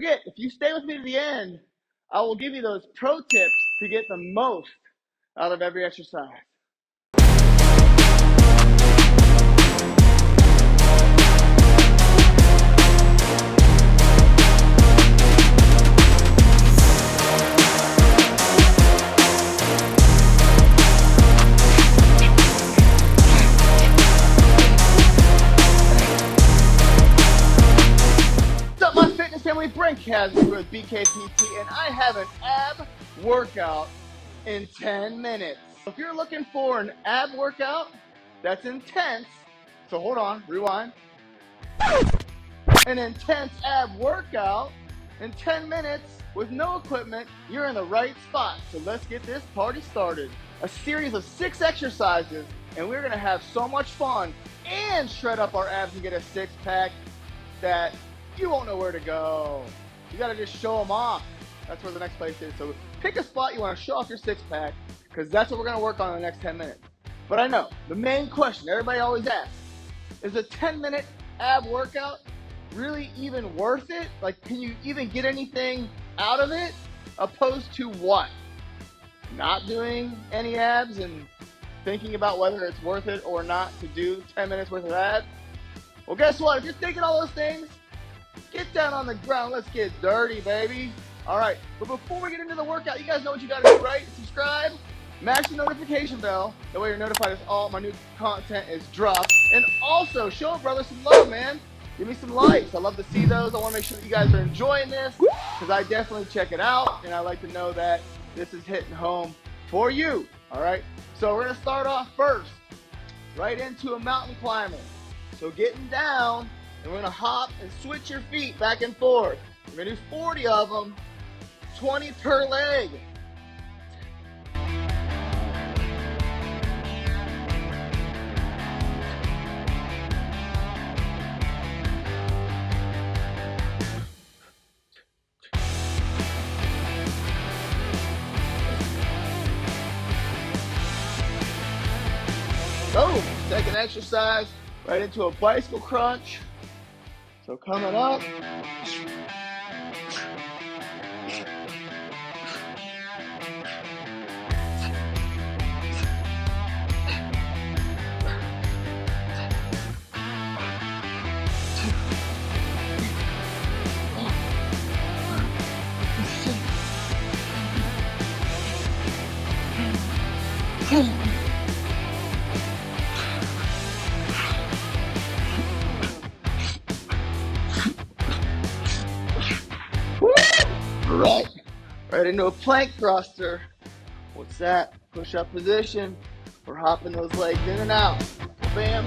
forget, if you stay with me to the end, I will give you those pro tips to get the most out of every exercise. Family, Brent Kasmer with BKPT, and I have an ab workout in 10 minutes. If you're looking for an ab workout that's intense, so hold on, rewind. An intense ab workout in 10 minutes with no equipment, you're in the right spot. So let's get this party started. A series of 6 exercises, and we're gonna have so much fun and shred up our abs and get a 6-pack that you won't know where to go. You gotta just show them off. That's where the next place is. So pick a spot you wanna show off your 6-pack, because that's what we're gonna work on in the next 10 minutes. But I know, the main question everybody always asks, is a 10-minute ab workout really even worth it? Like, can you even get anything out of it? Opposed to what? Not doing any abs and thinking about whether it's worth it or not to do 10 minutes worth of abs? Well, guess what? If you're thinking all those things, get down on the ground. Let's get dirty, baby. All right, but before we get into the workout, you guys know what you got to do, right? Subscribe, mash the notification bell. That way you're notified as all my new content is dropped. And also, show a brother some love, man. Give me some likes. I love to see those. I want to make sure that you guys are enjoying this, because I definitely check it out, and I like to know that this is hitting home for you. All right, so we're going to start off first right into a mountain climber. So getting down, and we're gonna hop and switch your feet back and forth. We're gonna do 40 of them, 20 per leg. So, second exercise, right into a bicycle crunch. So coming up. Right into a plank thruster. What's that? Push-up position. We're hopping those legs in and out. Bam.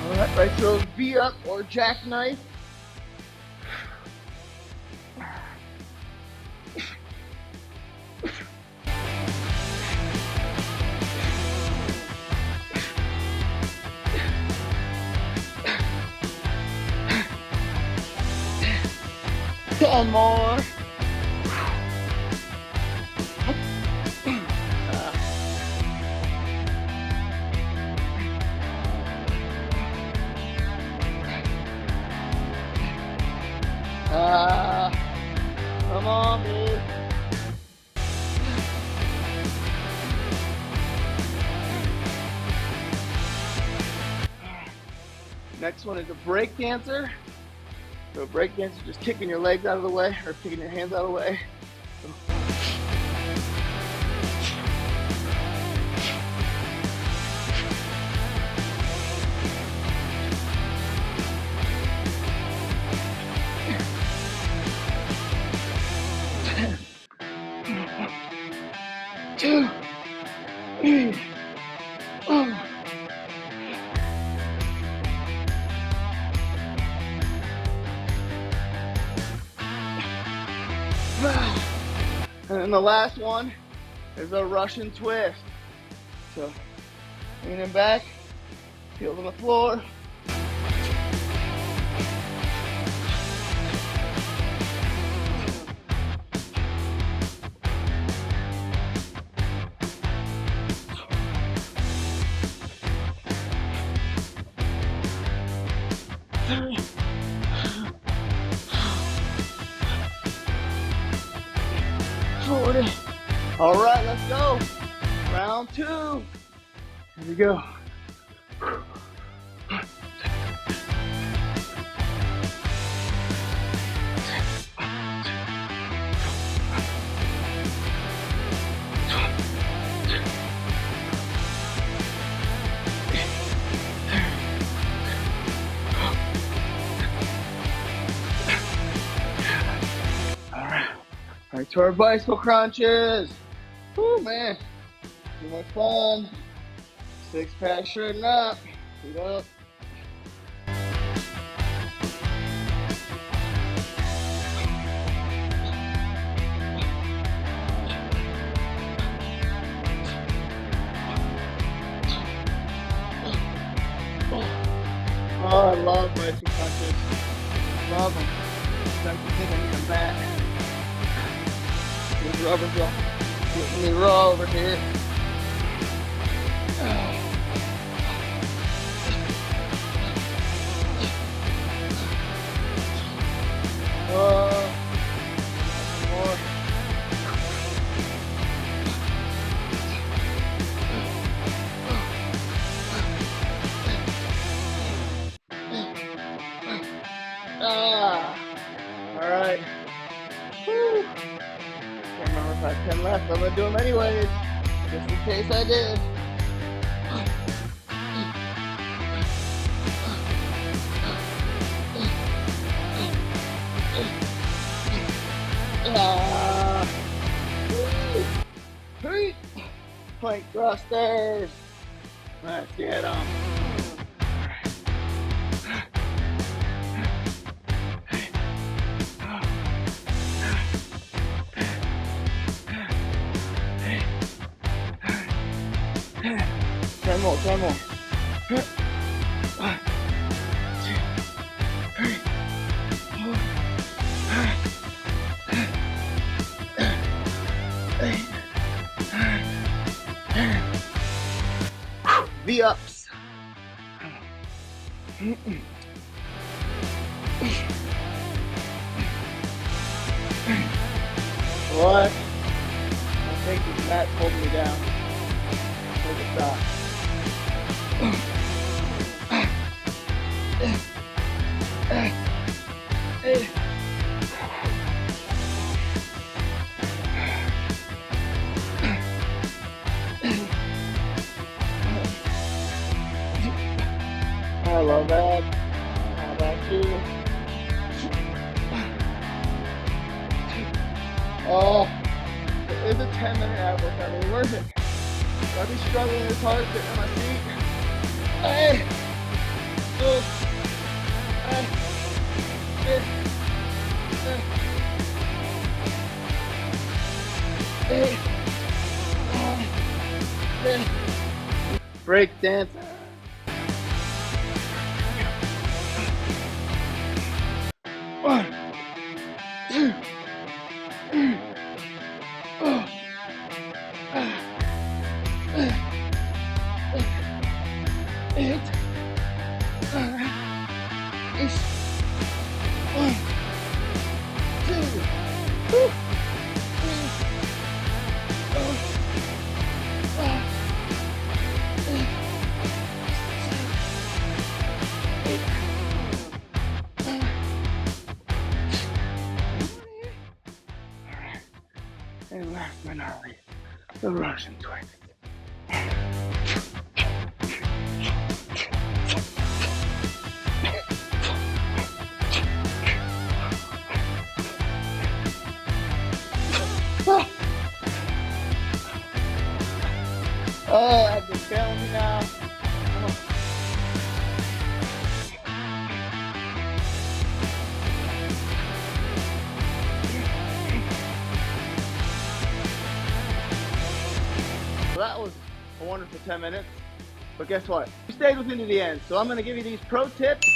All right, right to a V-up or jackknife. Ten more. Come on, dude. Next one is a break dancer. So a break dancer, just kicking your legs out of the way or kicking your hands out of the way. Two, three, oh. And then the last one is a Russian twist. So leaning back, heels on the floor. 40. All right, let's go. Round 2. Here we go. Right to our bicycle crunches. Woo, man. Too much fun. 6-pack shirting up. Feet up. Oh, I love bicycle crunches. Love them. Don't you think I need them back? These rubbers are getting me raw over here. More. All right. Woo. Can't remember if I have 10 left. I'm gonna do them anyways, just in case I did. Plank thrusters. Let's get them. Ten more. 1, 2, 3, 4, 8, 9, 10. V-ups. What? I think this mat's holding me down. Take a stop. I love that. How about you? Oh, it is a 10-minute ad workout. Really worth it. I'll be struggling this hard sitting on my seat. Hey! Oh! Hey! Hey! Hey! Break dance. One, 2, 8, 9, 1, 2, 3, 4, 5, 8, 9. Alright. And last but not least, the Russian twist. Oh, I've been failing me now. So that was a wonderful 10 minutes. But guess what? You stayed with me to the end. So I'm going to give you these pro tips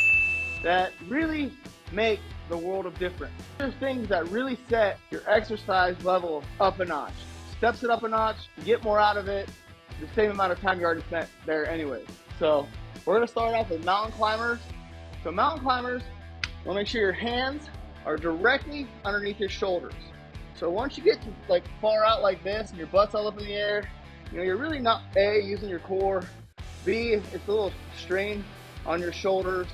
that really make the world of difference. There's things that really set your exercise level up a notch. Steps it up a notch, you get more out of it, the same amount of time you already spent there anyways. So we're gonna start off with mountain climbers. So mountain climbers, want to make sure your hands are directly underneath your shoulders. So once you get to like far out like this and your butt's all up in the air, you know, you're really not A, using your core, B, it's a little strain on your shoulders.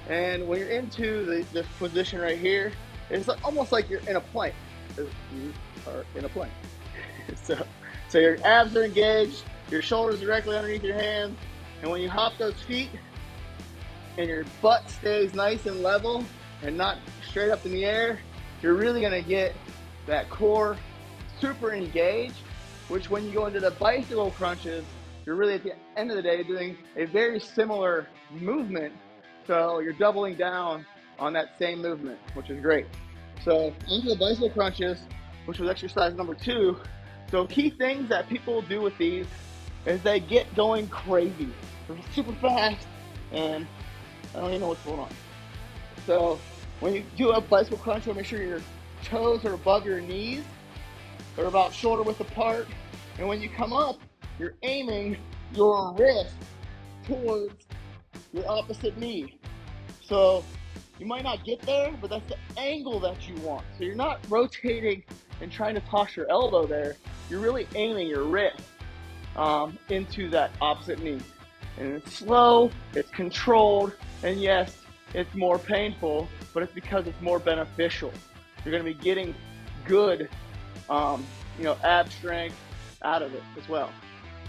And when you're into this position right here, it's almost like you're in a plank. You are in a plank. So your abs are engaged, your shoulders directly underneath your hands, and when you hop those feet and your butt stays nice and level and not straight up in the air, you're really gonna get that core super engaged, which when you go into the bicycle crunches, you're really at the end of the day doing a very similar movement. So you're doubling down on that same movement, which is great. So onto the bicycle crunches, which was exercise number 2. So key things that people do with these is they get going crazy. They're super fast and I don't even know what's going on. So when you do a bicycle crunch, make sure your toes are above your knees. They're about shoulder width apart. And when you come up, you're aiming your wrist towards your opposite knee. So you might not get there, but that's the angle that you want. So you're not rotating and trying to toss your elbow there. You're really aiming your wrist into that opposite knee. And it's slow, it's controlled, and yes, it's more painful, but it's because it's more beneficial. You're gonna be getting good, ab strength out of it as well.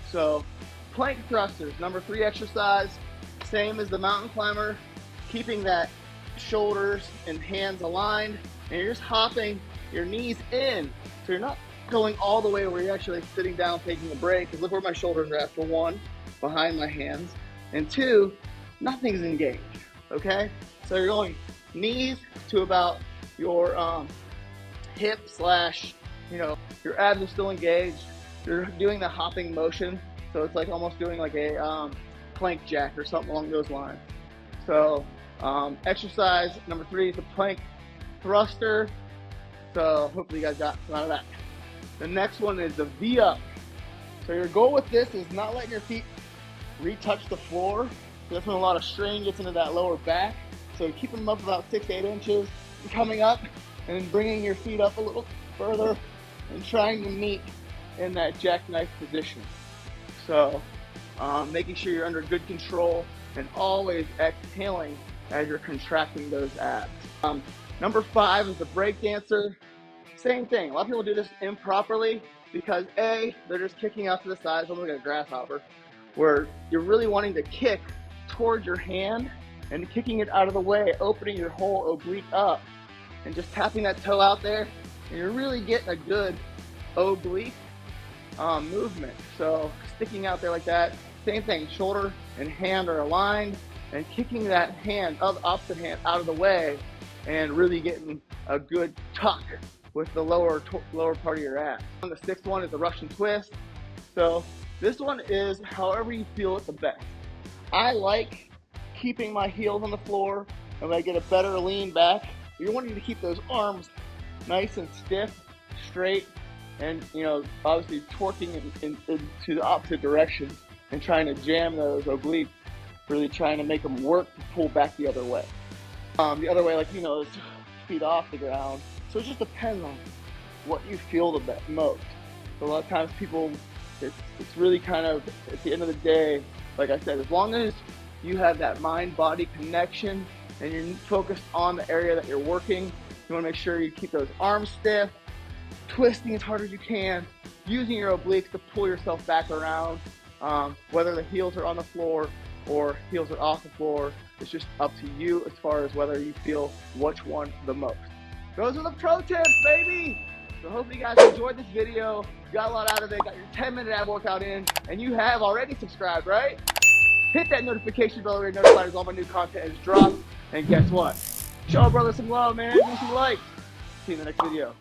So plank thrusters, number 3 exercise, same as the mountain climber, keeping that shoulders and hands aligned, and you're just hopping your knees in. So you're not going all the way where you're actually sitting down taking a break, because look where my shoulders are at, for 1, behind my hands, and 2, nothing's engaged, okay? So you're going knees to about your hip slash, your abs are still engaged. You're doing the hopping motion, so it's like almost doing like a plank jack or something along those lines. So exercise number 3 is the plank thruster. So hopefully you guys got some out of that. The next one is the V-up. So your goal with this is not letting your feet retouch the floor. That's when a lot of strain gets into that lower back. So keep them up about 6 to 8 inches, coming up and then bringing your feet up a little further and trying to meet in that jackknife position. So making sure you're under good control and always exhaling as you're contracting those abs. Number 5 is the break dancer. Same thing. A lot of people do this improperly because A, they're just kicking out to the side, almost like a grasshopper, where you're really wanting to kick towards your hand and kicking it out of the way, opening your whole oblique up and just tapping that toe out there, and you're really getting a good oblique movement. So sticking out there like that, same thing, shoulder and hand are aligned, and kicking that hand, opposite hand, out of the way, and really getting a good tuck with the lower part of your abs. And the 6th one is the Russian twist. So this one is however you feel it the best. I like keeping my heels on the floor, and I get a better lean back. You're wanting to keep those arms nice and stiff, straight, and obviously torquing into the opposite direction and trying to jam those obliques, really trying to make them work to pull back the other way. The other way, is feet off the ground. So it just depends on what you feel the most. So a lot of times people, it's really kind of, at the end of the day, like I said, as long as you have that mind-body connection and you're focused on the area that you're working, you want to make sure you keep those arms stiff, twisting as hard as you can, using your obliques to pull yourself back around, whether the heels are on the floor or heels are off the floor. It's just up to you as far as whether you feel which one the most. Those are the pro tips, baby! So hopefully you guys enjoyed this video, got a lot out of it, got your 10-minute ab workout in, and you have already subscribed, right? Hit that notification bell to get notified as all my new content is dropped. And guess what? Show a brother some love, man. Give me some likes. See you in the next video.